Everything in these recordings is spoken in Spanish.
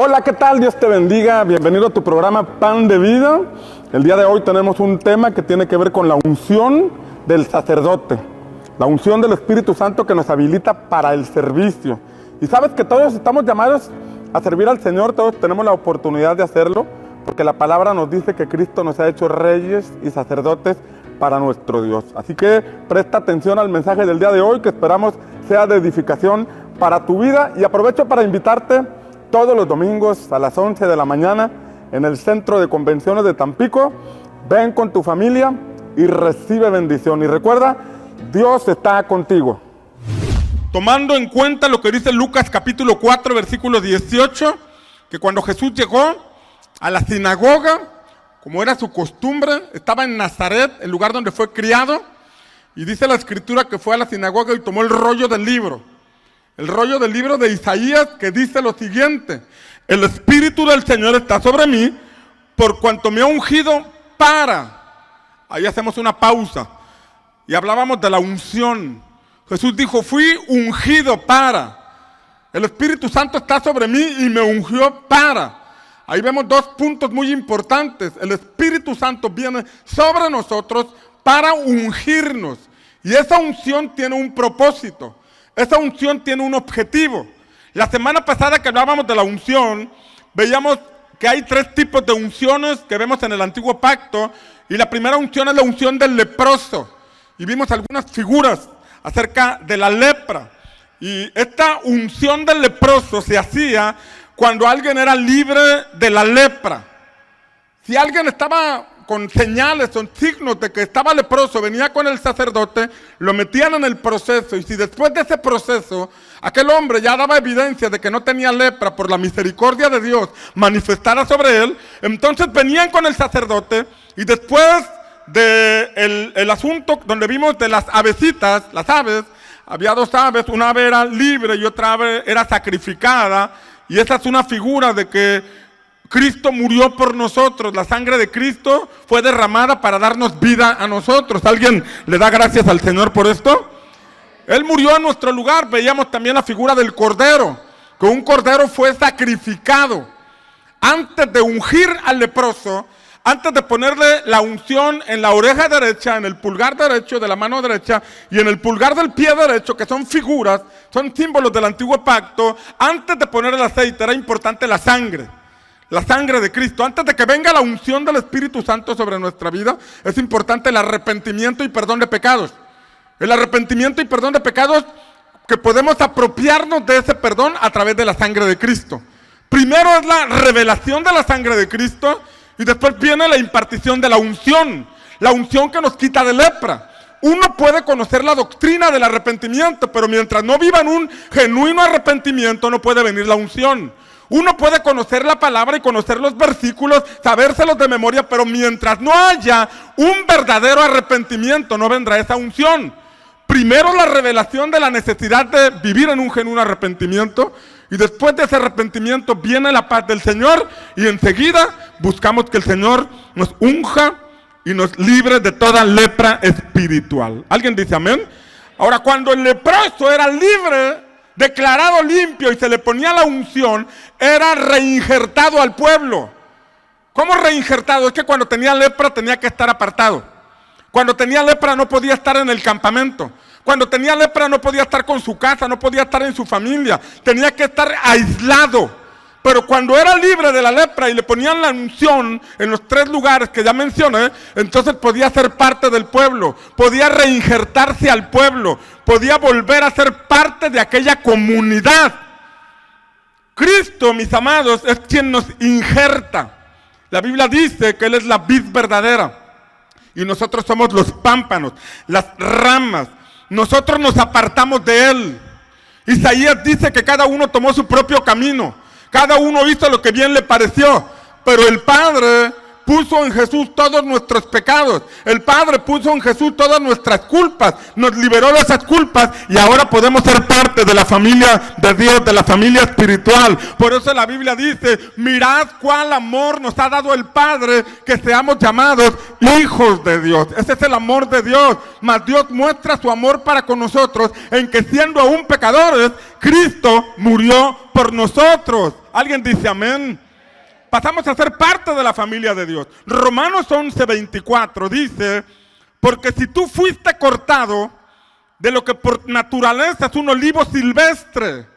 Hola, ¿qué tal? Dios te bendiga. Bienvenido a tu programa Pan de Vida. El día de hoy tenemos un tema que tiene que ver con la unción del sacerdote. La unción del Espíritu Santo que nos habilita para el servicio. Y sabes que todos estamos llamados a servir al Señor, todos tenemos la oportunidad de hacerlo, porque la palabra nos dice que Cristo nos ha hecho reyes y sacerdotes para nuestro Dios. Así que presta atención al mensaje del día de hoy, que esperamos sea de edificación para tu vida. Y aprovecho para invitarte todos los domingos a las 11 de la mañana en el Centro de Convenciones de Tampico. Ven con tu familia y recibe bendición. Y recuerda, Dios está contigo. Tomando en cuenta lo que dice Lucas capítulo 4, versículo 18, que cuando Jesús llegó a la sinagoga, como era su costumbre, estaba en Nazaret, el lugar donde fue criado, y dice la escritura que fue a la sinagoga y tomó el rollo del libro de Isaías, que dice lo siguiente: el Espíritu del Señor está sobre mí, por cuanto me ha ungido para. Ahí hacemos una pausa, y hablábamos de la unción. Jesús dijo, fui ungido para. El Espíritu Santo está sobre mí y me ungió para. Ahí vemos dos puntos muy importantes. El Espíritu Santo viene sobre nosotros para ungirnos. Y esa unción tiene un propósito. Esa unción tiene un objetivo. La semana pasada que hablábamos de la unción, veíamos que hay tres tipos de unciones que vemos en el Antiguo Pacto. Y la primera unción es la unción del leproso. Y vimos algunas figuras acerca de la lepra. Y esta unción del leproso se hacía cuando alguien era libre de la lepra. Si alguien estaba con señales o signos de que estaba leproso, venía con el sacerdote, lo metían en el proceso, y si después de ese proceso aquel hombre ya daba evidencia de que no tenía lepra por la misericordia de Dios manifestada sobre él, entonces venían con el sacerdote. Y después del asunto donde vimos de las avecitas, las aves, había dos aves, una ave era libre y otra ave era sacrificada, y esa es una figura de que Cristo murió por nosotros. La sangre de Cristo fue derramada para darnos vida a nosotros. ¿Alguien le da gracias al Señor por esto? Él murió en nuestro lugar. Veíamos también la figura del cordero, que un cordero fue sacrificado. Antes de ungir al leproso, antes de ponerle la unción en la oreja derecha, en el pulgar derecho de la mano derecha y en el pulgar del pie derecho, que son figuras, son símbolos del Antiguo Pacto, antes de poner el aceite era importante la sangre de Cristo. Antes de que venga la unción del Espíritu Santo sobre nuestra vida, es importante el arrepentimiento y perdón de pecados. El arrepentimiento y perdón de pecados, que podemos apropiarnos de ese perdón a través de la sangre de Cristo. Primero es la revelación de la sangre de Cristo, y después viene la impartición de la unción que nos quita de lepra. Uno puede conocer la doctrina del arrepentimiento, pero mientras no viva en un genuino arrepentimiento no puede venir la unción. Uno puede conocer la palabra y conocer los versículos, sabérselos de memoria, pero mientras no haya un verdadero arrepentimiento no vendrá esa unción. Primero la revelación de la necesidad de vivir en un genuino arrepentimiento, y después de ese arrepentimiento viene la paz del Señor, y enseguida buscamos que el Señor nos unja y nos libre de toda lepra espiritual. ¿Alguien dice amén? Ahora, cuando el leproso era libre, declarado limpio, y se le ponía la unción, era reinjertado al pueblo. ¿Cómo reinjertado? Es que cuando tenía lepra tenía que estar apartado. Cuando tenía lepra no podía estar en el campamento. Cuando tenía lepra no podía estar con su casa, no podía estar en su familia. Tenía que estar aislado. Pero cuando era libre de la lepra y le ponían la unción en los tres lugares que ya mencioné, entonces podía ser parte del pueblo, podía reinjertarse al pueblo, podía volver a ser parte de aquella comunidad. Cristo, mis amados, es quien nos injerta. La Biblia dice que Él es la vid verdadera y nosotros somos los pámpanos, las ramas. Nosotros nos apartamos de Él. Isaías dice que cada uno tomó su propio camino. Cada uno hizo lo que bien le pareció, pero el Padre puso en Jesús todos nuestros pecados. El Padre puso en Jesús todas nuestras culpas. Nos liberó de esas culpas y ahora podemos ser parte de la familia de Dios, de la familia espiritual. Por eso la Biblia dice, mirad cuál amor nos ha dado el Padre, que seamos llamados hijos de Dios. Ese es el amor de Dios. Mas Dios muestra su amor para con nosotros en que siendo aún pecadores, Cristo murió por nosotros. ¿Alguien dice amén? Pasamos a ser parte de la familia de Dios. Romanos 11:24 dice, porque si tú fuiste cortado de lo que por naturaleza es un olivo silvestre.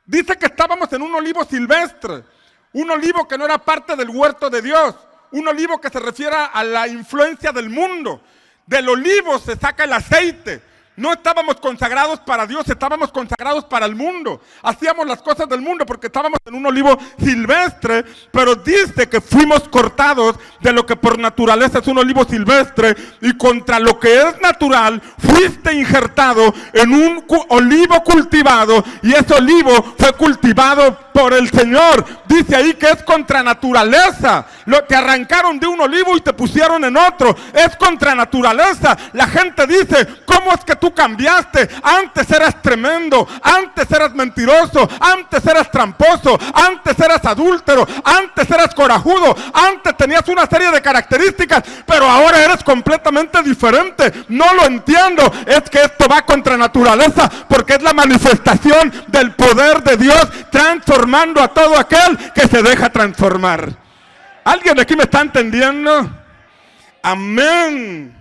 Dice que estábamos en un olivo silvestre, un olivo que no era parte del huerto de Dios, un olivo que se refiere a la influencia del mundo. Del olivo se saca el aceite. No estábamos consagrados para Dios, estábamos consagrados para el mundo. Hacíamos las cosas del mundo porque estábamos en un olivo silvestre, pero dice que fuimos cortados de lo que por naturaleza es un olivo silvestre y contra lo que es natural fuiste injertado en un olivo cultivado y ese olivo fue cultivado por el Señor. Dice ahí que es contra naturaleza. Te arrancaron de un olivo y te pusieron en otro. Es contra naturaleza. La gente dice, ¿cómo es que tú cambiaste? Antes eras tremendo, antes eras mentiroso, antes eras tramposo, antes eras adúltero, antes eras corajudo, antes tenías una serie de características, pero ahora eres completamente diferente. No lo entiendo. Es que esto va contra naturaleza porque es la manifestación del poder de Dios transformando a todo aquel que se deja transformar. ¿Alguien de aquí me está entendiendo? Amén.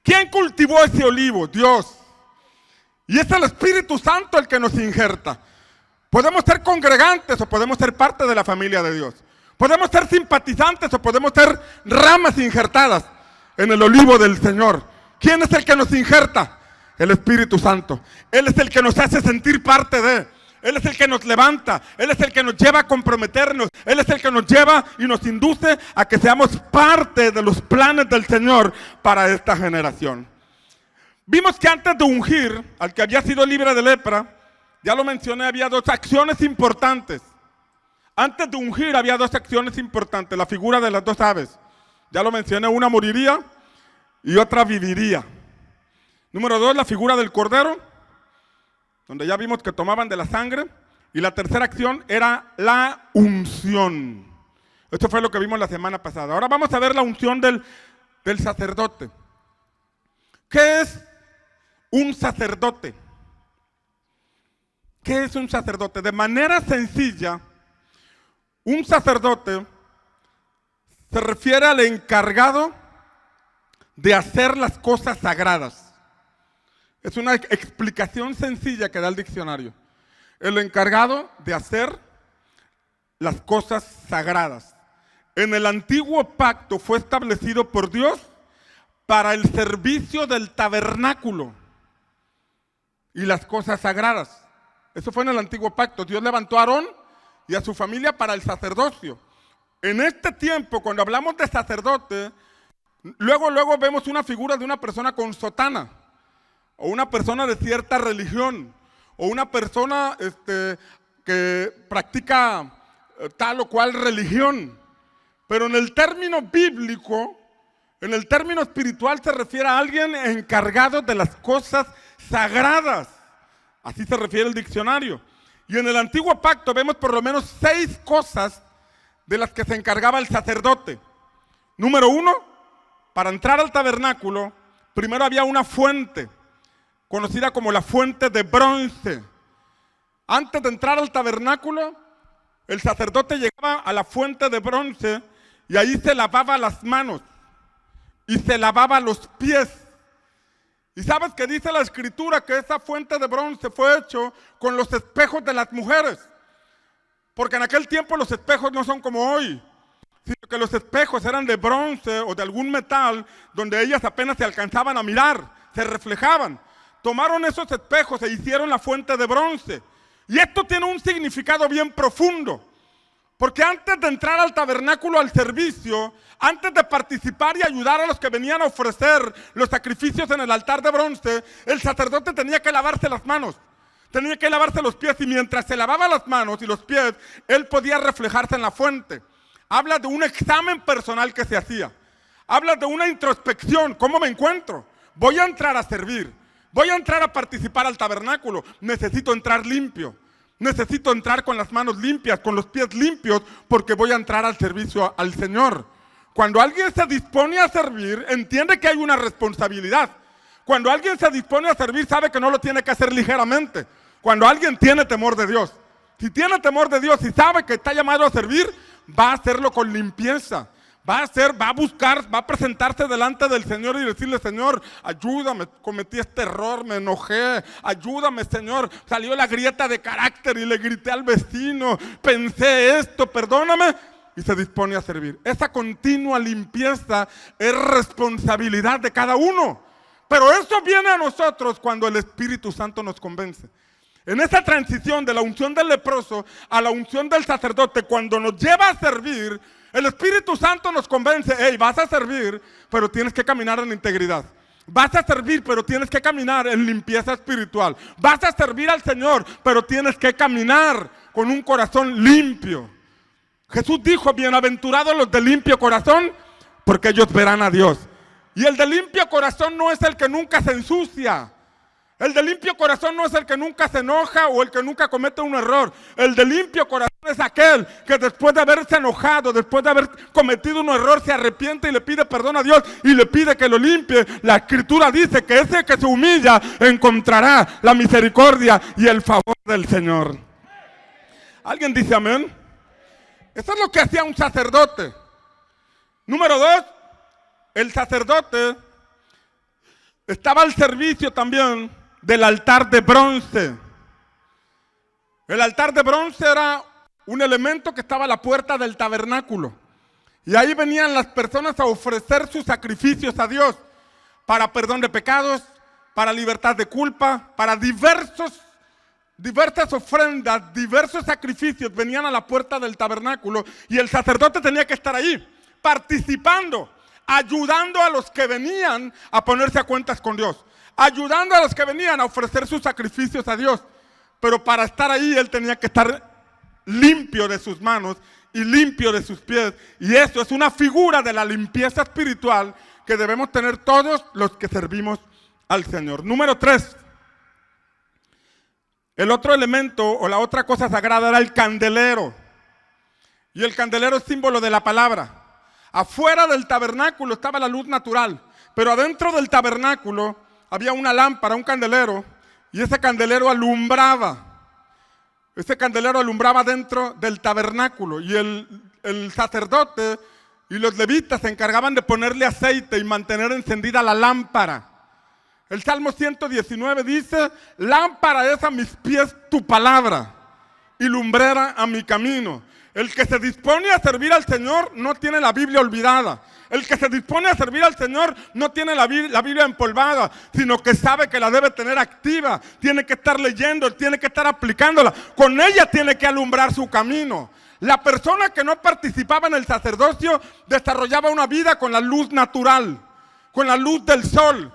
¿Quién cultivó ese olivo? Dios. Y es el Espíritu Santo el que nos injerta. Podemos ser congregantes o podemos ser parte de la familia de Dios. Podemos ser simpatizantes o podemos ser ramas injertadas en el olivo del Señor. ¿Quién es el que nos injerta? El Espíritu Santo. Él es el que nos hace sentir parte de. Él es el que nos levanta, Él es el que nos lleva a comprometernos, Él es el que nos lleva y nos induce a que seamos parte de los planes del Señor para esta generación. Vimos que antes de ungir al que había sido libre de lepra, ya lo mencioné, había dos acciones importantes. Antes de ungir había dos acciones importantes, la figura de las dos aves. Ya lo mencioné, una moriría y otra viviría. Número 2, la figura del cordero, donde ya vimos que tomaban de la sangre. Y la tercera acción era la unción. Esto fue lo que vimos la semana pasada. Ahora vamos a ver la unción del sacerdote. ¿Qué es un sacerdote? ¿Qué es un sacerdote? De manera sencilla, un sacerdote se refiere al encargado de hacer las cosas sagradas. Es una explicación sencilla que da el diccionario. El encargado de hacer las cosas sagradas. En el antiguo pacto fue establecido por Dios para el servicio del tabernáculo y las cosas sagradas. Eso fue en el antiguo pacto. Dios levantó a Aarón y a su familia para el sacerdocio. En este tiempo, cuando hablamos de sacerdote, luego vemos una figura de una persona con sotana, o una persona de cierta religión, o una persona que practica tal o cual religión. Pero en el término bíblico, en el término espiritual, se refiere a alguien encargado de las cosas sagradas. Así se refiere el diccionario. Y en el antiguo pacto vemos por lo menos 6 cosas de las que se encargaba el sacerdote. Número 1, para entrar al tabernáculo, primero había una fuente, conocida como la fuente de bronce. Antes de entrar al tabernáculo, el sacerdote llegaba a la fuente de bronce y ahí se lavaba las manos y se lavaba los pies. Y sabes que dice la escritura que esa fuente de bronce fue hecho con los espejos de las mujeres, porque en aquel tiempo los espejos no son como hoy, sino que los espejos eran de bronce o de algún metal donde ellas apenas se alcanzaban a mirar, se reflejaban. Tomaron esos espejos e hicieron la fuente de bronce. Y esto tiene un significado bien profundo. Porque antes de entrar al tabernáculo al servicio, antes de participar y ayudar a los que venían a ofrecer los sacrificios en el altar de bronce, el sacerdote tenía que lavarse las manos, tenía que lavarse los pies, y mientras se lavaba las manos y los pies, él podía reflejarse en la fuente. habla de un examen personal que se hacía. Habla de una introspección. ¿Cómo me encuentro? Voy a entrar a servir. Voy a entrar a participar al tabernáculo. Necesito entrar limpio. Necesito entrar con las manos limpias, con los pies limpios, porque voy a entrar al servicio al Señor. Cuando alguien se dispone a servir, entiende que hay una responsabilidad. Cuando alguien se dispone a servir, sabe que no lo tiene que hacer ligeramente. Cuando alguien tiene temor de Dios, si tiene temor de Dios y sabe que está llamado a servir, va a hacerlo con limpieza. Va a buscar, va a presentarse delante del Señor y decirle: Señor, ayúdame, cometí este error, me enojé, ayúdame, Señor, salió la grieta de carácter y le grité al vecino, pensé esto, perdóname, y se dispone a servir. Esa continua limpieza es responsabilidad de cada uno, pero eso viene a nosotros cuando el Espíritu Santo nos convence. En esa transición de la unción del leproso a la unción del sacerdote, cuando nos lleva a servir, el Espíritu Santo nos convence: hey, vas a servir, pero tienes que caminar en integridad. Vas a servir, pero tienes que caminar en limpieza espiritual. Vas a servir al Señor, pero tienes que caminar con un corazón limpio. Jesús dijo: bienaventurados los de limpio corazón, porque ellos verán a Dios. Y el de limpio corazón no es el que nunca se ensucia. El de limpio corazón no es el que nunca se enoja o el que nunca comete un error. El de limpio corazón es aquel que después de haberse enojado, después de haber cometido un error, se arrepiente y le pide perdón a Dios y le pide que lo limpie. La Escritura dice que ese que se humilla encontrará la misericordia y el favor del Señor. ¿Alguien dice amén? Eso es lo que hacía un sacerdote. Número 2, el sacerdote estaba al servicio también del altar de bronce. El altar de bronce era un elemento que estaba a la puerta del tabernáculo. Y ahí venían las personas a ofrecer sus sacrificios a Dios para perdón de pecados, para libertad de culpa, para diversas ofrendas, diversos sacrificios venían a la puerta del tabernáculo y el sacerdote tenía que estar ahí, participando, ayudando a los que venían a ponerse a cuentas con Dios, ayudando a los que venían a ofrecer sus sacrificios a Dios. Pero para estar ahí él tenía que estar limpio de sus manos y limpio de sus pies. Y eso es una figura de la limpieza espiritual que debemos tener todos los que servimos al Señor. Número 3. El otro elemento o la otra cosa sagrada era el candelero. Y el candelero es símbolo de la palabra. Afuera del tabernáculo estaba la luz natural, pero adentro del tabernáculo había una lámpara, un candelero, y ese candelero alumbraba. Ese candelero alumbraba dentro del tabernáculo y el sacerdote y los levitas se encargaban de ponerle aceite y mantener encendida la lámpara. El Salmo 119 dice: lámpara es a mis pies tu palabra y lumbrera a mi camino. El que se dispone a servir al Señor no tiene la Biblia olvidada. El que se dispone a servir al Señor no tiene la Biblia empolvada, sino que sabe que la debe tener activa. Tiene que estar leyendo, tiene que estar aplicándola. Con ella tiene que alumbrar su camino. La persona que no participaba en el sacerdocio desarrollaba una vida con la luz natural, con la luz del sol,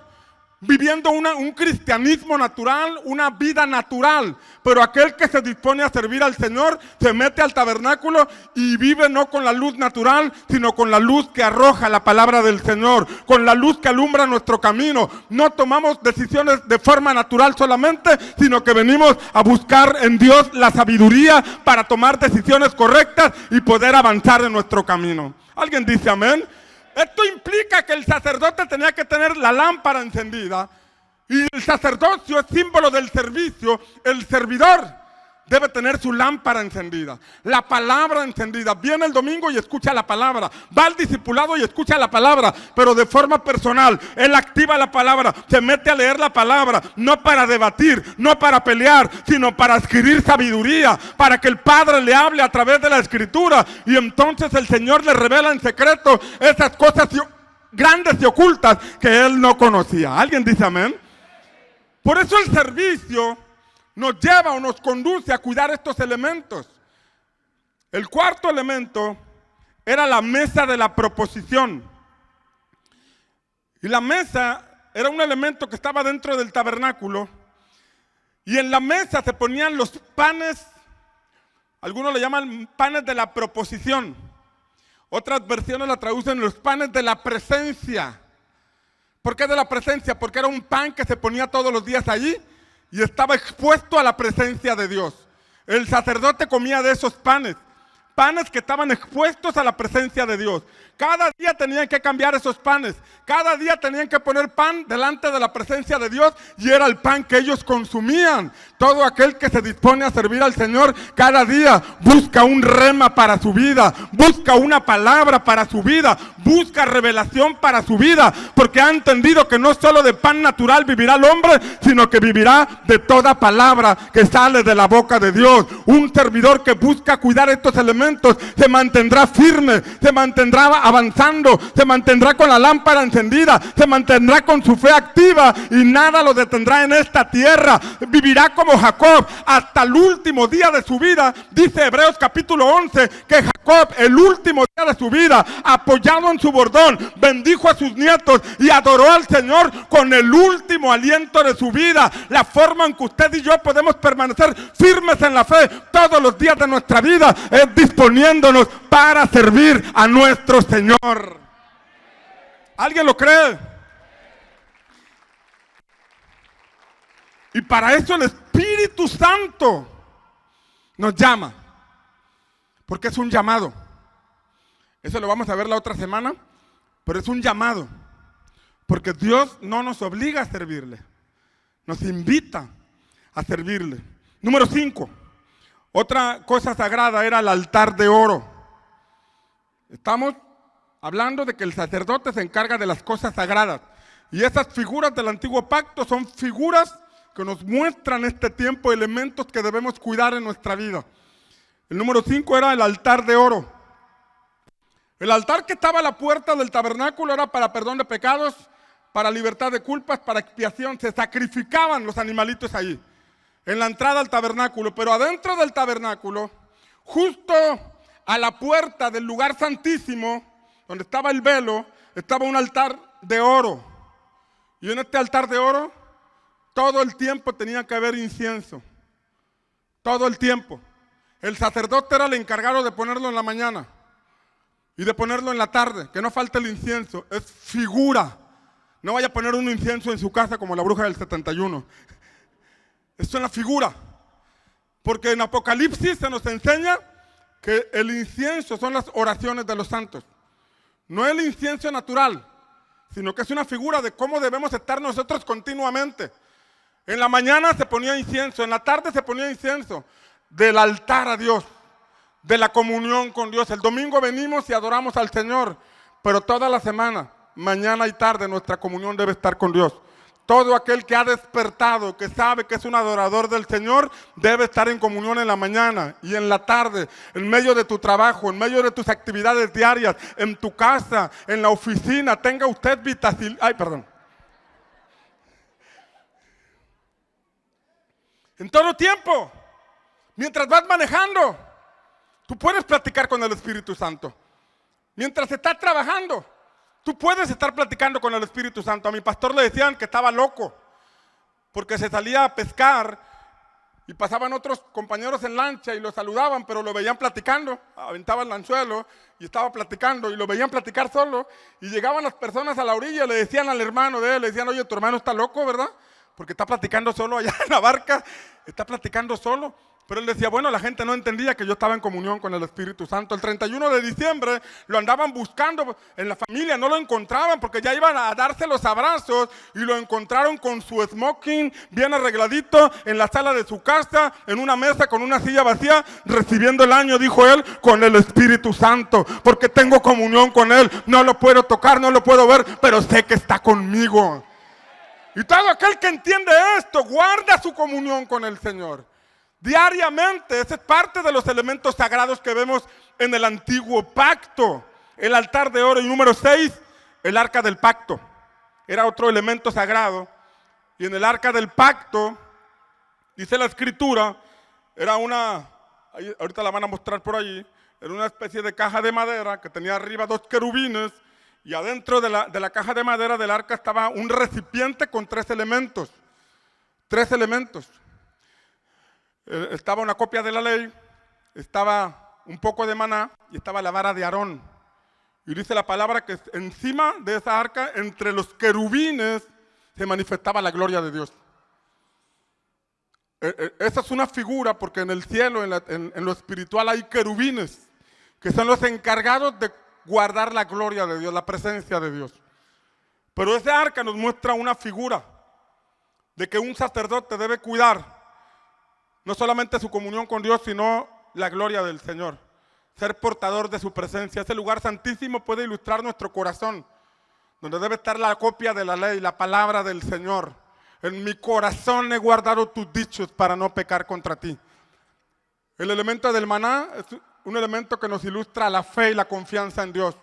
viviendo un cristianismo natural, una vida natural. Pero aquel que se dispone a servir al Señor se mete al tabernáculo y vive no con la luz natural, sino con la luz que arroja la palabra del Señor, con la luz que alumbra nuestro camino. No tomamos decisiones de forma natural solamente, sino que venimos a buscar en Dios la sabiduría para tomar decisiones correctas y poder avanzar en nuestro camino. ¿Alguien dice amén? Esto implica que el sacerdote tenía que tener la lámpara encendida y el sacerdocio es símbolo del servicio. El servidor debe tener su lámpara encendida, la palabra encendida. Viene el domingo y escucha la palabra, va al discipulado y escucha la palabra, pero de forma personal. Él activa la palabra, se mete a leer la palabra, no para debatir, no para pelear, sino para adquirir sabiduría, para que el Padre le hable a través de la Escritura y entonces el Señor le revela en secreto esas cosas grandes y ocultas que él no conocía. ¿Alguien dice amén? Por eso el servicio nos lleva o nos conduce a cuidar estos elementos. El cuarto elemento era la mesa de la proposición. Y la mesa era un elemento que estaba dentro del tabernáculo. Y en la mesa se ponían los panes, algunos le llaman panes de la proposición. Otras versiones la traducen los panes de la presencia. ¿Por qué de la presencia? Porque era un pan que se ponía todos los días allí y estaba expuesto a la presencia de Dios. El sacerdote comía de esos panes. Panes que estaban expuestos a la presencia de Dios. Cada día tenían que cambiar esos panes. Cada día tenían que poner pan delante de la presencia de Dios y era el pan que ellos consumían. Todo aquel que se dispone a servir al Señor cada día busca un rema para su vida, busca una palabra para su vida, busca revelación para su vida, porque ha entendido que no solo de pan natural vivirá el hombre, sino que vivirá de toda palabra que sale de la boca de Dios. Un servidor que busca cuidar estos elementos se mantendrá firme, se mantendrá avanzando, se mantendrá con la lámpara encendida, se mantendrá con su fe activa y nada lo detendrá en esta tierra. Vivirá como Jacob hasta el último día de su vida. Dice Hebreos capítulo 11 que Jacob, el último día de su vida, apoyado en su bordón, bendijo a sus nietos y adoró al Señor con el último aliento de su vida. La forma en que usted y yo podemos permanecer firmes en la fe todos los días de nuestra vida es disponiéndonos para servir a nuestro Señor. ¿Alguien lo cree? Y para eso el Espíritu Santo nos llama, porque es un llamado. Eso lo vamos a ver la otra semana, pero es un llamado, porque Dios no nos obliga a servirle, nos invita a servirle. Número 5, otra cosa sagrada era el altar de oro. Estamos hablando de que el sacerdote se encarga de las cosas sagradas, y esas figuras del antiguo pacto son figuras que nos muestran este tiempo elementos que debemos cuidar en nuestra vida. El número 5 era el altar de oro. El altar que estaba a la puerta del tabernáculo era para perdón de pecados, para libertad de culpas, para expiación. Se sacrificaban los animalitos allí, en la entrada al tabernáculo. Pero adentro del tabernáculo, justo a la puerta del lugar santísimo, donde estaba el velo, estaba un altar de oro. Y en este altar de oro, todo el tiempo tenía que haber incienso. Todo el tiempo. El sacerdote era el encargado de ponerlo en la mañana y de ponerlo en la tarde, que no falte el incienso. Es figura. No vaya a poner un incienso en su casa como la bruja del 71. Esto es una figura. Porque en Apocalipsis se nos enseña que el incienso son las oraciones de los santos. No el incienso natural, sino que es una figura de cómo debemos estar nosotros continuamente. En la mañana se ponía incienso, en la tarde se ponía incienso, del altar a Dios, de la comunión con Dios. El domingo venimos y adoramos al Señor, pero toda la semana, mañana y tarde, nuestra comunión debe estar con Dios. Todo aquel que ha despertado, que sabe que es un adorador del Señor, debe estar en comunión en la mañana y en la tarde, en medio de tu trabajo, en medio de tus actividades diarias, en tu casa, en la oficina. Tenga usted en todo tiempo, mientras vas manejando, tú puedes platicar con el Espíritu Santo. Mientras estás trabajando, tú puedes estar platicando con el Espíritu Santo. A mi pastor le decían que estaba loco, porque se salía a pescar y pasaban otros compañeros en lancha y lo saludaban, pero lo veían platicando, aventaba el anzuelo y estaba platicando y lo veían platicar solo. Y llegaban las personas a la orilla y le decían al hermano de él, le decían: oye, tu hermano está loco, ¿verdad? Porque está platicando solo allá en la barca, está platicando solo. Pero él decía, bueno, la gente no entendía que yo estaba en comunión con el Espíritu Santo. El 31 de diciembre lo andaban buscando en la familia, no lo encontraban porque ya iban a darse los abrazos y lo encontraron con su smoking bien arregladito en la sala de su casa, en una mesa con una silla vacía, recibiendo el año, dijo él, con el Espíritu Santo, porque tengo comunión con él. No lo puedo tocar, no lo puedo ver, pero sé que está conmigo. Y todo aquel que entiende esto, guarda su comunión con el Señor. Diariamente, ese es parte de los elementos sagrados que vemos en el antiguo pacto. El altar de oro. Y número 6, el arca del pacto. Era otro elemento sagrado. Y en el arca del pacto, dice la escritura, era ahorita la van a mostrar por allí, era una especie de caja de madera que tenía arriba 2 querubines. Y adentro de la caja de madera del arca estaba un recipiente con 3 elementos. 3 elementos. Estaba una copia de la ley, estaba un poco de maná y estaba la vara de Aarón. Y dice la palabra que encima de esa arca, entre los querubines, se manifestaba la gloria de Dios. Esa es una figura porque en el cielo, en lo espiritual, hay querubines que son los encargados de guardar la gloria de Dios, la presencia de Dios. Pero ese arca nos muestra una figura de que un sacerdote debe cuidar no solamente su comunión con Dios, sino la gloria del Señor. Ser portador de su presencia. Ese lugar santísimo puede ilustrar nuestro corazón, donde debe estar la copia de la ley, la palabra del Señor. En mi corazón he guardado tus dichos para no pecar contra ti. El elemento del maná es un elemento que nos ilustra la fe y la confianza en Dios.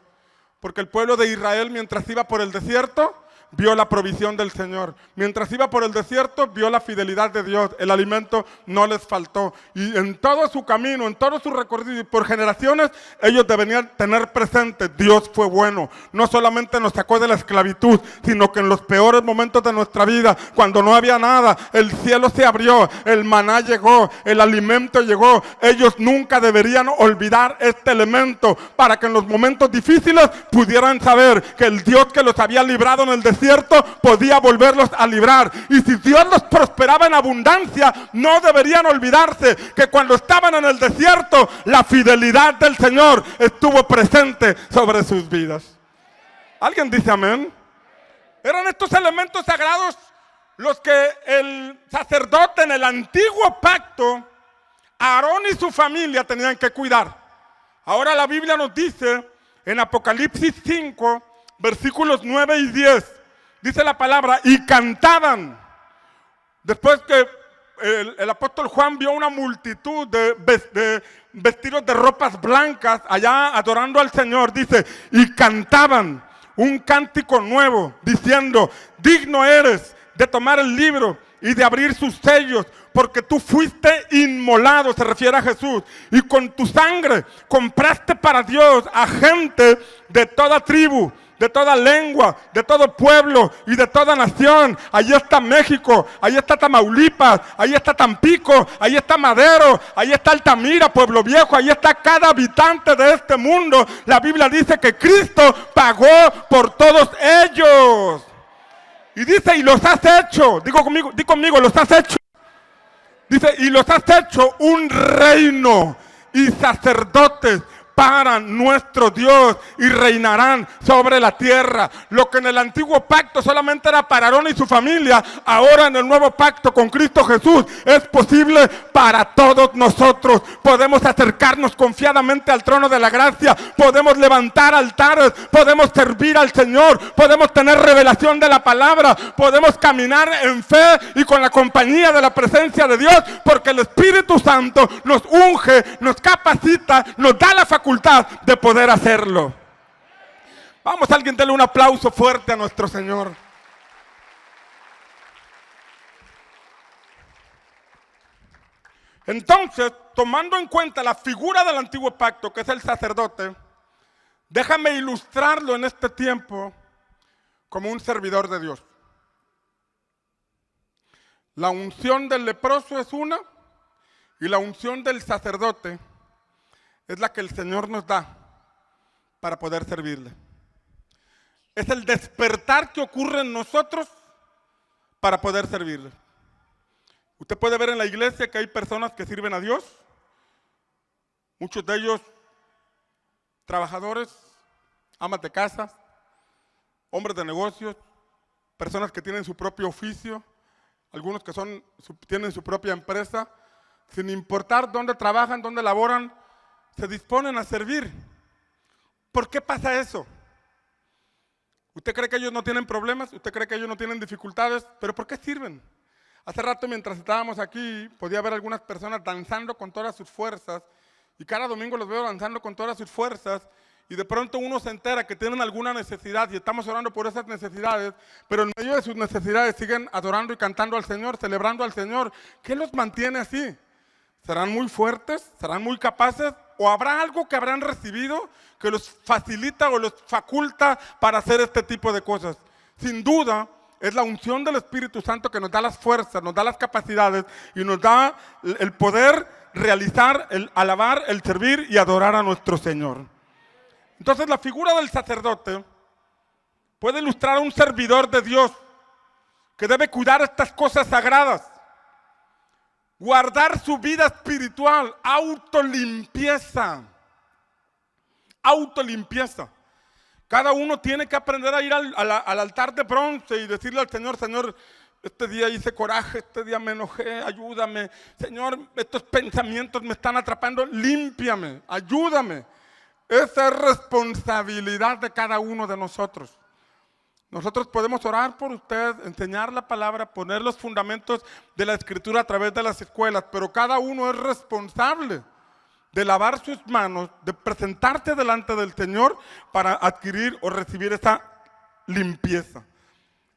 Porque el pueblo de Israel, mientras iba por el desierto, vio la provisión del Señor. Mientras iba por el desierto, vio la fidelidad de Dios. El alimento no les faltó. Y en todo su camino, en todo su recorrido y por generaciones, ellos deberían tener presente, Dios fue bueno. No solamente nos sacó de la esclavitud, sino que en los peores momentos de nuestra vida, cuando no había nada, el cielo se abrió, el maná llegó, el alimento llegó. Ellos nunca deberían olvidar este elemento para que en los momentos difíciles pudieran saber que el Dios que los había librado en el desierto podía volverlos a librar. Y si Dios los prosperaba en abundancia, no deberían olvidarse que cuando estaban en el desierto, la fidelidad del Señor estuvo presente sobre sus vidas. ¿Alguien dice amén? Eran estos elementos sagrados los que el sacerdote en el antiguo pacto, Aarón y su familia tenían que cuidar. Ahora la Biblia nos dice en Apocalipsis 5, versículos 9 y 10, dice la palabra, y cantaban. Después que el apóstol Juan vio una multitud de vestidos de ropas blancas allá adorando al Señor, dice, y cantaban un cántico nuevo, diciendo, digno eres de tomar el libro y de abrir sus sellos, porque tú fuiste inmolado, se refiere a Jesús, y con tu sangre compraste para Dios a gente de toda tribu, de toda lengua, de todo pueblo y de toda nación. Ahí está México, ahí está Tamaulipas, ahí está Tampico, ahí está Madero, ahí está Altamira, Pueblo Viejo, ahí está cada habitante de este mundo. La Biblia dice que Cristo pagó por todos ellos. Y dice, y los has hecho, di conmigo, los has hecho. Dice, y los has hecho un reino y sacerdotes para nuestro Dios y reinarán sobre la tierra. Lo que en el antiguo pacto solamente era para Aarón y su familia, ahora en el nuevo pacto con Cristo Jesús es posible para todos nosotros. Podemos acercarnos confiadamente al trono de la gracia, podemos levantar altares, podemos servir al Señor, podemos tener revelación de la palabra, podemos caminar en fe y con la compañía de la presencia de Dios, porque el Espíritu Santo nos unge, nos capacita, nos da la facultad de poder hacerlo. Vamos, alguien dele un aplauso fuerte a nuestro Señor. Entonces, tomando en cuenta la figura del antiguo pacto, que es el sacerdote, déjame ilustrarlo en este tiempo como un servidor de Dios. La unción del leproso es una, y la unción del sacerdote es la que el Señor nos da para poder servirle. Es el despertar que ocurre en nosotros para poder servirle. Usted puede ver en la iglesia que hay personas que sirven a Dios, muchos de ellos trabajadores, amas de casa, hombres de negocios, personas que tienen su propio oficio, algunos que tienen su propia empresa, sin importar dónde trabajan, dónde laboran, se disponen a servir. ¿Por qué pasa eso? ¿Usted cree que ellos no tienen problemas? ¿Usted cree que ellos no tienen dificultades? ¿Pero por qué sirven? Hace rato, mientras estábamos aquí, podía ver algunas personas danzando con todas sus fuerzas, y cada domingo los veo danzando con todas sus fuerzas, y de pronto uno se entera que tienen alguna necesidad y estamos orando por esas necesidades, pero en medio de sus necesidades siguen adorando y cantando al Señor, celebrando al Señor. ¿Qué los mantiene así? ¿Serán muy fuertes? ¿Serán muy capaces? ¿O habrá algo que habrán recibido que los facilita o los faculta para hacer este tipo de cosas? Sin duda, es la unción del Espíritu Santo que nos da las fuerzas, nos da las capacidades y nos da el poder realizar, el alabar, el servir y adorar a nuestro Señor. Entonces la figura del sacerdote puede ilustrar a un servidor de Dios que debe cuidar estas cosas sagradas, guardar su vida espiritual, autolimpieza. Autolimpieza. Cada uno tiene que aprender a ir al altar de bronce y decirle al Señor: Señor, este día hice coraje, este día me enojé, ayúdame. Señor, estos pensamientos me están atrapando, límpiame, ayúdame. Esa es responsabilidad de cada uno de nosotros. Nosotros podemos orar por usted, enseñar la palabra, poner los fundamentos de la Escritura a través de las escuelas, pero cada uno es responsable de lavar sus manos, de presentarse delante del Señor para adquirir o recibir esa limpieza.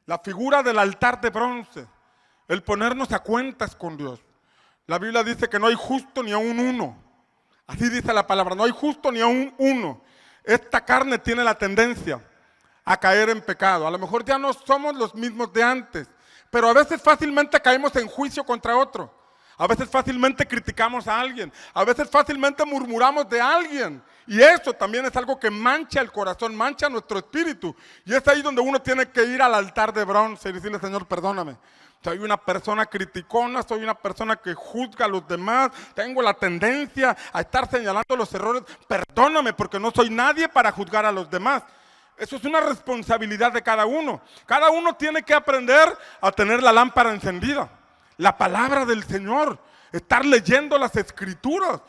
La figura del altar de bronce, el ponernos a cuentas con Dios. La Biblia dice que no hay justo ni aun uno. Así dice la palabra, no hay justo ni aun uno. Esta carne tiene la tendencia a caer en pecado. A lo mejor ya no somos los mismos de antes, pero a veces fácilmente caemos en juicio contra otro. A veces fácilmente criticamos a alguien, a veces fácilmente murmuramos de alguien. Y eso también es algo que mancha el corazón, mancha nuestro espíritu. Y es ahí donde uno tiene que ir al altar de bronce y decirle: Señor, perdóname. Soy una persona criticona, soy una persona que juzga a los demás, tengo la tendencia a estar señalando los errores. Perdóname, porque no soy nadie para juzgar a los demás. Eso es una responsabilidad de cada uno. Cada uno tiene que aprender a tener la lámpara encendida. La palabra del Señor, estar leyendo las Escrituras.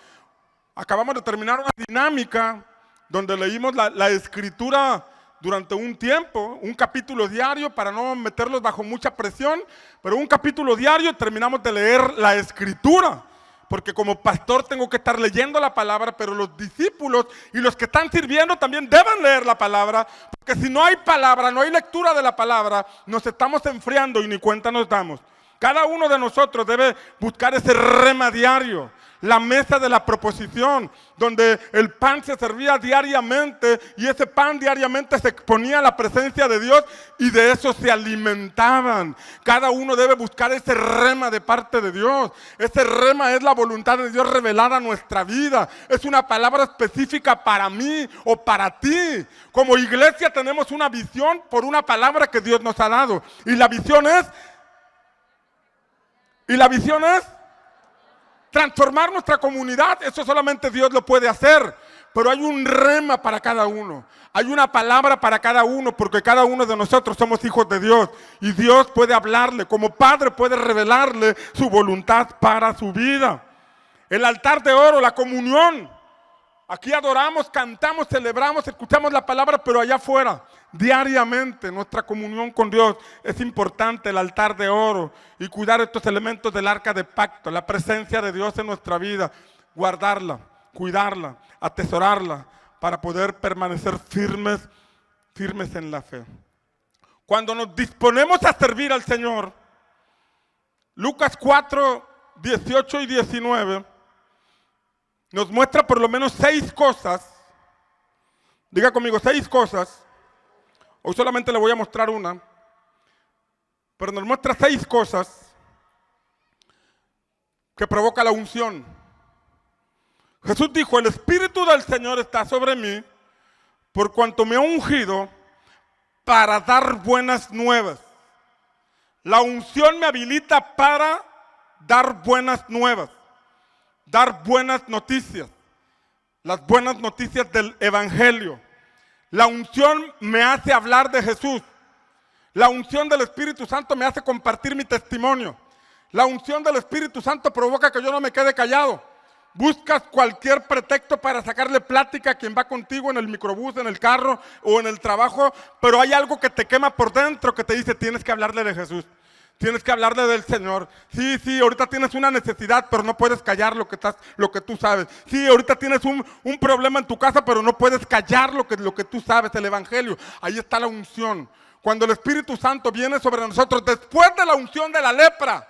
Acabamos de terminar una dinámica donde leímos la Escritura durante un tiempo, un capítulo diario para no meterlos bajo mucha presión, pero un capítulo diario. Terminamos de leer la Escritura, porque como pastor tengo que estar leyendo la palabra, pero los discípulos y los que están sirviendo también deben leer la palabra, porque si no hay palabra, no hay lectura de la palabra, nos estamos enfriando y ni cuenta nos damos. Cada uno de nosotros debe buscar ese rema diario, la mesa de la proposición, donde el pan se servía diariamente y ese pan diariamente se exponía a la presencia de Dios y de eso se alimentaban. Cada uno debe buscar ese rema de parte de Dios. Ese rema es la voluntad de Dios revelada a nuestra vida. Es una palabra específica para mí o para ti. Como iglesia tenemos una visión por una palabra que Dios nos ha dado. Y la visión es transformar nuestra comunidad. Eso solamente Dios lo puede hacer. Pero hay un rema para cada uno. Hay una palabra para cada uno, porque cada uno de nosotros somos hijos de Dios. Y Dios puede hablarle, como Padre puede revelarle su voluntad para su vida. El altar de oro, la comunión. Aquí adoramos, cantamos, celebramos, escuchamos la palabra, pero allá afuera, diariamente, nuestra comunión con Dios es importante. El altar de oro y cuidar estos elementos del arca de pacto, la presencia de Dios en nuestra vida, guardarla, cuidarla, atesorarla, para poder permanecer firmes en la fe. Cuando nos disponemos a servir al Señor, Lucas 4, 18 y 19, nos muestra por lo menos 6 cosas. Diga conmigo, 6 cosas. Hoy solamente le voy a mostrar una, pero nos muestra 6 cosas que provoca la unción. Jesús dijo: el Espíritu del Señor está sobre mí, por cuanto me ha ungido para dar buenas nuevas. La unción me habilita para dar buenas nuevas, dar buenas noticias, las buenas noticias del Evangelio. La unción me hace hablar de Jesús. La unción del Espíritu Santo me hace compartir mi testimonio. La unción del Espíritu Santo provoca que yo no me quede callado. Buscas cualquier pretexto para sacarle plática a quien va contigo en el microbús, en el carro o en el trabajo, pero hay algo que te quema por dentro que te dice: tienes que hablarle de Jesús. Tienes que hablarle del Señor. Sí, ahorita tienes una necesidad, pero no puedes callar lo que tú sabes. Sí, ahorita tienes un problema en tu casa, pero no puedes callar lo que tú sabes, el Evangelio. Ahí está la unción. Cuando el Espíritu Santo viene sobre nosotros, después de la unción de la lepra,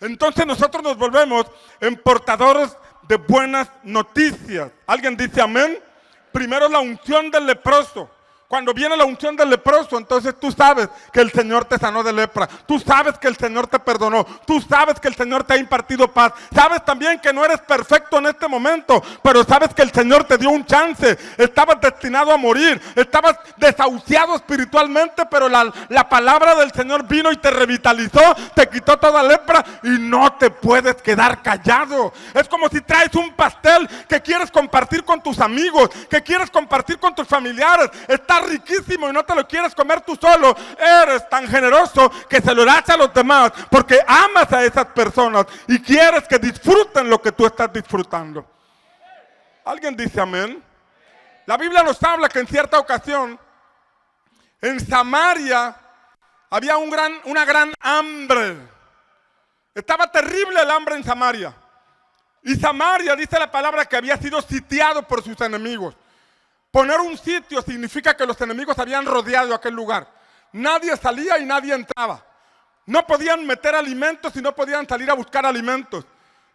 entonces nosotros nos volvemos en portadores de buenas noticias. ¿Alguien dice amén? Primero la unción del leproso. Cuando viene la unción del leproso, entonces tú sabes que el Señor te sanó de lepra. Tú sabes que el Señor te perdonó. Tú sabes que el Señor te ha impartido paz. Sabes también que no eres perfecto en este momento, pero sabes que el Señor te dio un chance. Estabas destinado a morir. Estabas desahuciado espiritualmente, pero la palabra del Señor vino y te revitalizó, te quitó toda lepra y no te puedes quedar callado. Es como si traes un pastel que quieres compartir con tus amigos, que quieres compartir con tus familiares. Está riquísimo y no te lo quieres comer tú solo. Eres tan generoso que se lo das a los demás porque amas a esas personas y quieres que disfruten lo que tú estás disfrutando. ¿Alguien dice amén? La Biblia nos habla que en cierta ocasión en Samaria había una gran hambre. Estaba terrible el hambre en Samaria. Y Samaria, dice la palabra, que había sido sitiado por sus enemigos. Poner un sitio significa que los enemigos habían rodeado aquel lugar. Nadie salía y nadie entraba. No podían meter alimentos y no podían salir a buscar alimentos.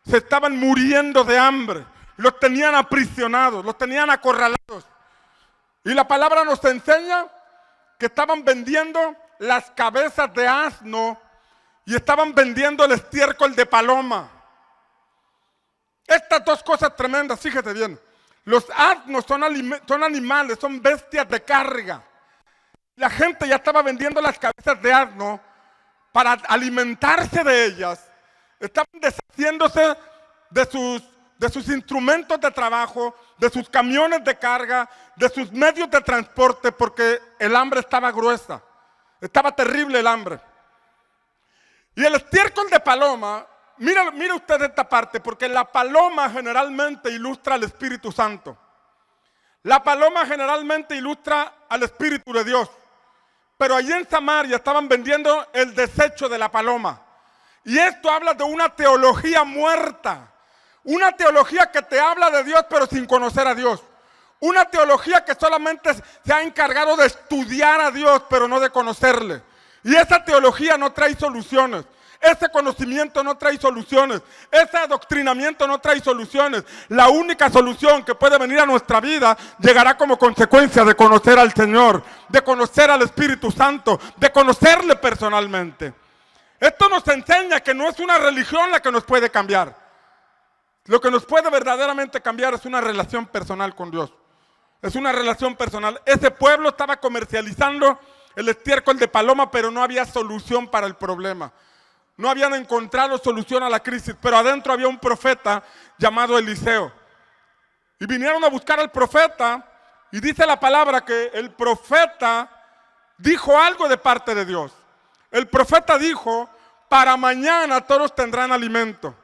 Se estaban muriendo de hambre. Los tenían aprisionados, los tenían acorralados. Y la palabra nos enseña que estaban vendiendo las cabezas de asno y estaban vendiendo el estiércol de paloma. Estas dos cosas tremendas, fíjate bien. Los asnos son animales, son bestias de carga. La gente ya estaba vendiendo las cabezas de asno para alimentarse de ellas. Estaban deshaciéndose de sus instrumentos de trabajo, de sus camiones de carga, de sus medios de transporte, porque el hambre estaba gruesa. Estaba terrible el hambre. Y el estiércol de paloma, mire usted esta parte, porque la paloma generalmente ilustra al Espíritu Santo. La paloma generalmente ilustra al Espíritu de Dios. Pero allí en Samaria estaban vendiendo el desecho de la paloma. Y esto habla de una teología muerta. Una teología que te habla de Dios pero sin conocer a Dios. Una teología que solamente se ha encargado de estudiar a Dios pero no de conocerle. Y esa teología no trae soluciones. Ese conocimiento no trae soluciones. Ese adoctrinamiento no trae soluciones. La única solución que puede venir a nuestra vida llegará como consecuencia de conocer al Señor, de conocer al Espíritu Santo, de conocerle personalmente. Esto nos enseña que no es una religión la que nos puede cambiar. Lo que nos puede verdaderamente cambiar es una relación personal con Dios. Es una relación personal. Ese pueblo estaba comercializando el estiércol de paloma, pero no había solución para el problema. No habían encontrado solución a la crisis, pero adentro había un profeta llamado Eliseo. Y vinieron a buscar al profeta y dice la palabra que el profeta dijo algo de parte de Dios. El profeta dijo, para mañana todos tendrán alimento.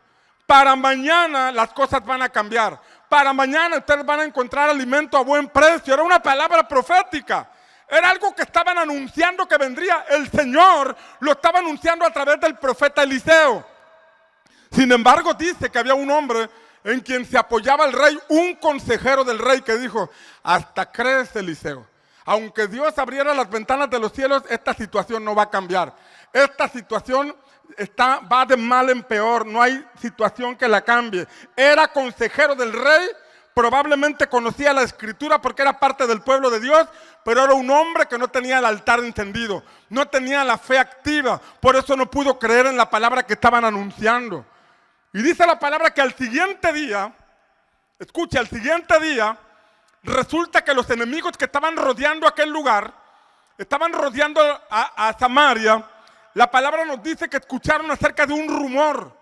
Para mañana las cosas van a cambiar. Para mañana ustedes van a encontrar alimento a buen precio. Era una palabra profética. Era algo que estaban anunciando que vendría. El Señor lo estaba anunciando a través del profeta Eliseo. Sin embargo, dice que había un hombre en quien se apoyaba el rey, un consejero del rey que dijo, hasta crees, Eliseo. Aunque Dios abriera las ventanas de los cielos, esta situación no va a cambiar. Esta situación va de mal en peor, no hay situación que la cambie. Era consejero del rey. Probablemente conocía la escritura porque era parte del pueblo de Dios, pero era un hombre que no tenía el altar encendido, no tenía la fe activa, por eso no pudo creer en la palabra que estaban anunciando. Y dice la palabra que al siguiente día, escucha, al siguiente día, resulta que los enemigos que estaban rodeando aquel lugar, estaban rodeando a Samaria. La palabra nos dice que escucharon acerca de un rumor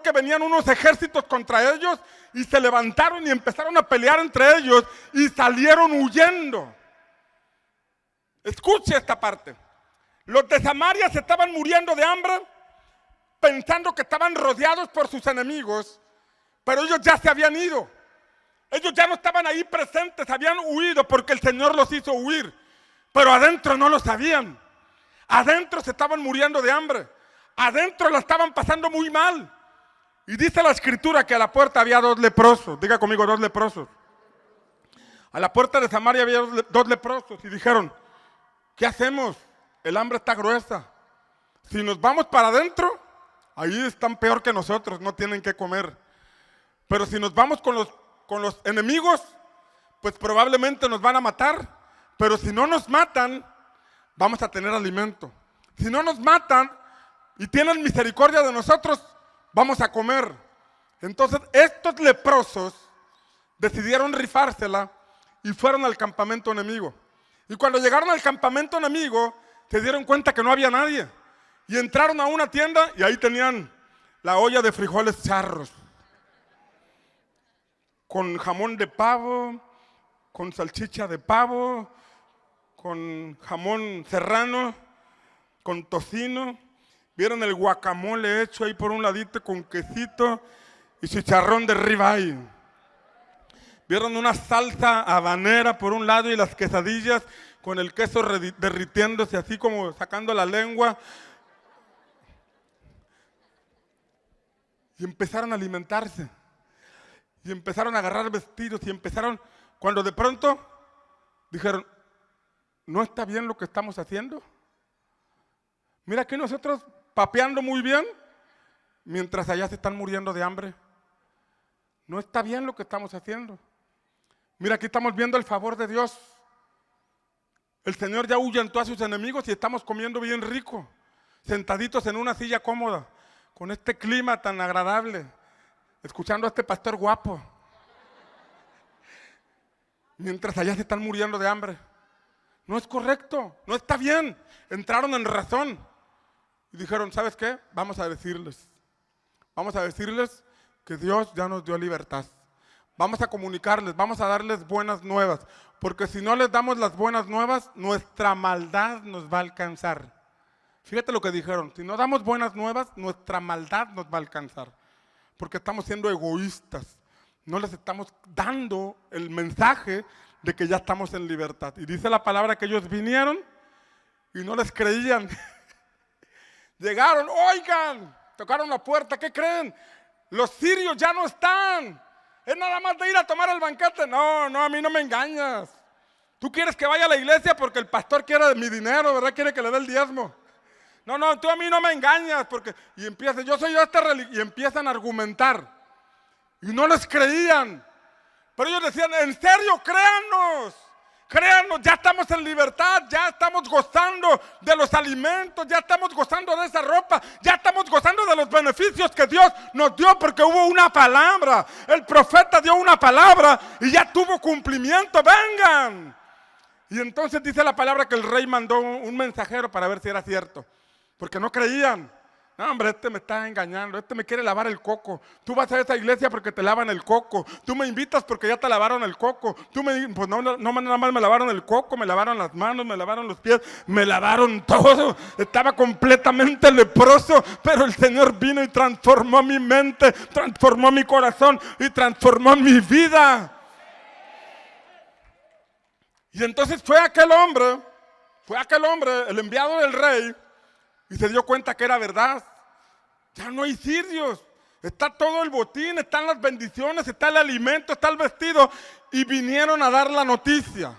que venían unos ejércitos contra ellos y se levantaron y empezaron a pelear entre ellos y salieron huyendo. Escuche esta parte. Los de Samaria se estaban muriendo de hambre pensando que estaban rodeados por sus enemigos, pero ellos ya se habían ido. Ellos ya no estaban ahí presentes, habían huido porque el Señor los hizo huir, pero adentro no lo sabían. Adentro se estaban muriendo de hambre. Adentro la estaban pasando muy mal. Y dice la escritura que a la puerta había 2 leprosos. Diga conmigo, 2 leprosos. A la puerta de Samaria había 2 leprosos y dijeron, ¿qué hacemos? El hambre está gruesa. Si nos vamos para adentro, ahí están peor que nosotros, no tienen que comer. Pero si nos vamos con los enemigos, pues probablemente nos van a matar. Pero si no nos matan, vamos a tener alimento. Si no nos matan y tienen misericordia de nosotros, vamos a comer. Entonces estos leprosos decidieron rifársela y fueron al campamento enemigo. Y cuando llegaron al campamento enemigo, se dieron cuenta que no había nadie. Y entraron a una tienda y ahí tenían la olla de frijoles charros, con jamón de pavo, con salchicha de pavo, con jamón serrano, con tocino. Vieron el guacamole hecho ahí por un ladito con quesito y chicharrón de ribeye. Vieron una salsa habanera por un lado y las quesadillas con el queso derritiéndose así como sacando la lengua. Y empezaron a alimentarse. Y empezaron a agarrar vestidos y empezaron, cuando de pronto dijeron, ¿no está bien lo que estamos haciendo? Mira que nosotros papeando muy bien, mientras allá se están muriendo de hambre. No está bien lo que estamos haciendo. Mira, aquí estamos viendo el favor de Dios. El Señor ya ahuyentó a sus enemigos y estamos comiendo bien rico, sentaditos en una silla cómoda, con este clima tan agradable, escuchando a este pastor guapo, mientras allá se están muriendo de hambre. No es correcto, no está bien. Entraron en razón y dijeron, ¿sabes qué? Vamos a decirles que Dios ya nos dio libertad. Vamos a comunicarles, vamos a darles buenas nuevas, porque si no les damos las buenas nuevas, nuestra maldad nos va a alcanzar. Fíjate lo que dijeron, si no damos buenas nuevas, nuestra maldad nos va a alcanzar, porque estamos siendo egoístas, no les estamos dando el mensaje de que ya estamos en libertad. Y dice la palabra que ellos vinieron y no les creían. Llegaron, oigan, tocaron la puerta, ¿qué creen? Los sirios ya no están. Es nada más de ir a tomar el banquete. No, a mí no me engañas. Tú quieres que vaya a la iglesia porque el pastor quiere mi dinero, ¿verdad? Quiere que le dé el diezmo. No, tú a mí no me engañas porque... Y empiezan, yo soy de esta religión. Y empiezan a argumentar. Y no les creían. Pero ellos decían, en serio, créanos, ya estamos en libertad, ya estamos gozando de los alimentos, ya estamos gozando de esa ropa, ya estamos gozando de los beneficios que Dios nos dio porque hubo una palabra. El profeta dio una palabra y ya tuvo cumplimiento, vengan. Y entonces dice la palabra que el rey mandó un mensajero para ver si era cierto, porque no creían. No, hombre, este me está engañando, este me quiere lavar el coco. Tú vas a esa iglesia porque te lavan el coco. Tú me invitas porque ya te lavaron el coco. Pues no, nada más me lavaron el coco, me lavaron las manos, me lavaron los pies, me lavaron todo. Estaba completamente leproso, pero el Señor vino y transformó mi mente, transformó mi corazón y transformó mi vida. Y entonces fue aquel hombre, el enviado del rey, y se dio cuenta que era verdad. Ya no hay sirios. Está todo el botín, están las bendiciones, está el alimento, está el vestido. Y vinieron a dar la noticia.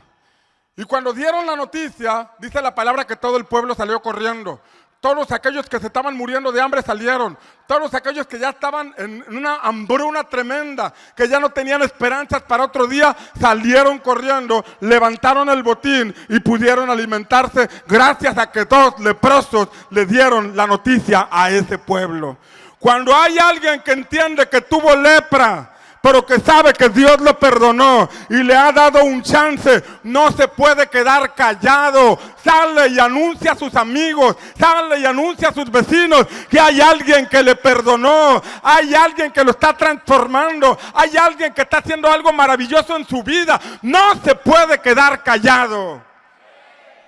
Y cuando dieron la noticia, dice la palabra que todo el pueblo salió corriendo. Todos aquellos que se estaban muriendo de hambre salieron. Todos aquellos que ya estaban en una hambruna tremenda, que ya no tenían esperanzas para otro día, salieron corriendo, levantaron el botín y pudieron alimentarse gracias a que dos leprosos le dieron la noticia a ese pueblo. Cuando hay alguien que entiende que tuvo lepra, pero que sabe que Dios lo perdonó y le ha dado un chance, no se puede quedar callado. Sale y anuncia a sus amigos, sale y anuncia a sus vecinos que hay alguien que le perdonó, hay alguien que lo está transformando, hay alguien que está haciendo algo maravilloso en su vida. No se puede quedar callado.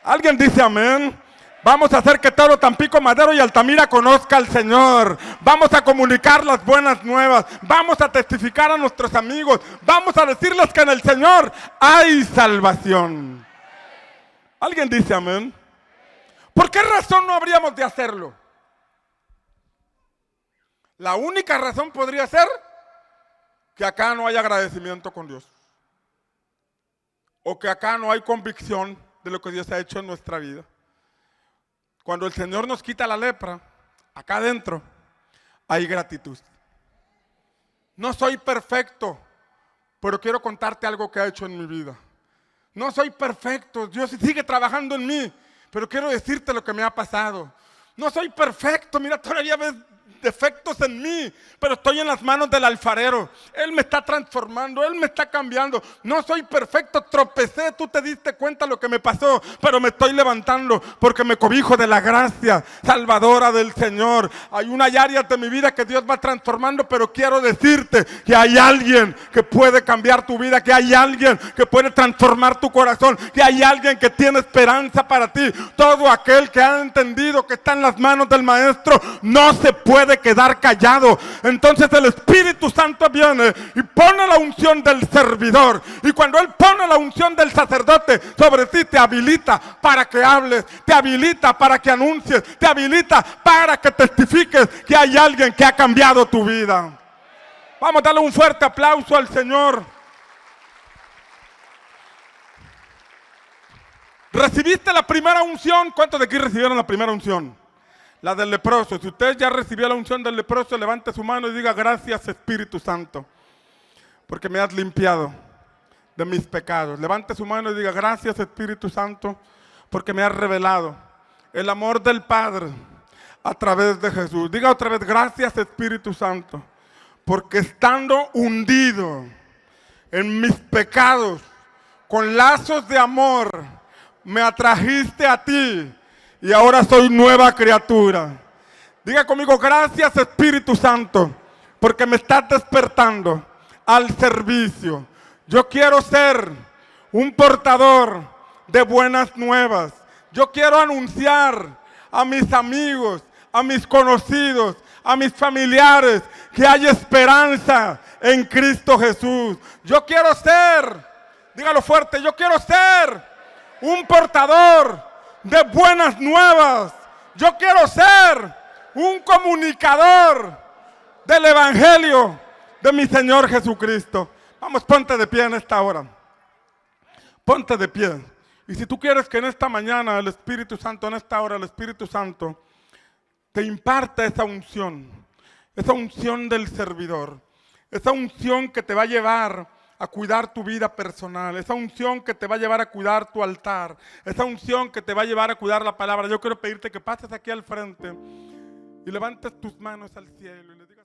¿Alguien dice amén? Vamos a hacer que todo Tampico, Madero y Altamira conozca al Señor. Vamos a comunicar las buenas nuevas. Vamos a testificar a nuestros amigos. Vamos a decirles que en el Señor hay salvación. ¿Alguien dice amén? ¿Por qué razón no habríamos de hacerlo? La única razón podría ser que acá no hay agradecimiento con Dios. O que acá no hay convicción de lo que Dios ha hecho en nuestra vida. Cuando el Señor nos quita la lepra, acá adentro hay gratitud. No soy perfecto, pero quiero contarte algo que ha hecho en mi vida. No soy perfecto, Dios sigue trabajando en mí, pero quiero decirte lo que me ha pasado. No soy perfecto, mira, todavía ves defectos en mí, pero estoy en las manos del alfarero. Él me está transformando, Él me está cambiando. No soy perfecto, tropecé, tú te diste cuenta lo que me pasó, pero me estoy levantando porque me cobijo de la gracia salvadora del Señor. Hay unas áreas de mi vida que Dios va transformando, pero quiero decirte que hay alguien que puede cambiar tu vida, que hay alguien que puede transformar tu corazón, que hay alguien que tiene esperanza para ti. Todo aquel que ha entendido que está en las manos del Maestro no se puede quedar callado. Entonces el Espíritu Santo viene y pone la unción del servidor, y cuando Él pone la unción del sacerdote sobre ti, te habilita para que hables, te habilita para que anuncies, te habilita para que testifiques que hay alguien que ha cambiado tu vida. Vamos a darle un fuerte aplauso al Señor. ¿Recibiste la primera unción? ¿Cuántos de aquí recibieron la primera unción? La del leproso. Si usted ya recibió la unción del leproso, levante su mano y diga: gracias, Espíritu Santo, porque me has limpiado de mis pecados. Levante su mano y diga: gracias, Espíritu Santo, porque me has revelado el amor del Padre a través de Jesús. Diga otra vez: gracias, Espíritu Santo, porque estando hundido en mis pecados, con lazos de amor, me atrajiste a ti. Y ahora soy nueva criatura. Diga conmigo: gracias, Espíritu Santo, porque me estás despertando al servicio. Yo quiero ser un portador de buenas nuevas. Yo quiero anunciar a mis amigos, a mis conocidos, a mis familiares, que hay esperanza en Cristo Jesús. Yo quiero ser, dígalo fuerte, yo quiero ser un portador de buenas nuevas. Yo quiero ser un comunicador del Evangelio de mi Señor Jesucristo. Vamos, ponte de pie en esta hora. Ponte de pie. Y si tú quieres que en esta mañana el Espíritu Santo, en esta hora el Espíritu Santo te imparta esa unción del servidor, esa unción que te va a llevar a cuidar tu vida personal, esa unción que te va a llevar a cuidar tu altar, esa unción que te va a llevar a cuidar la palabra. Yo quiero pedirte que pases aquí al frente y levantes tus manos al cielo y le digas: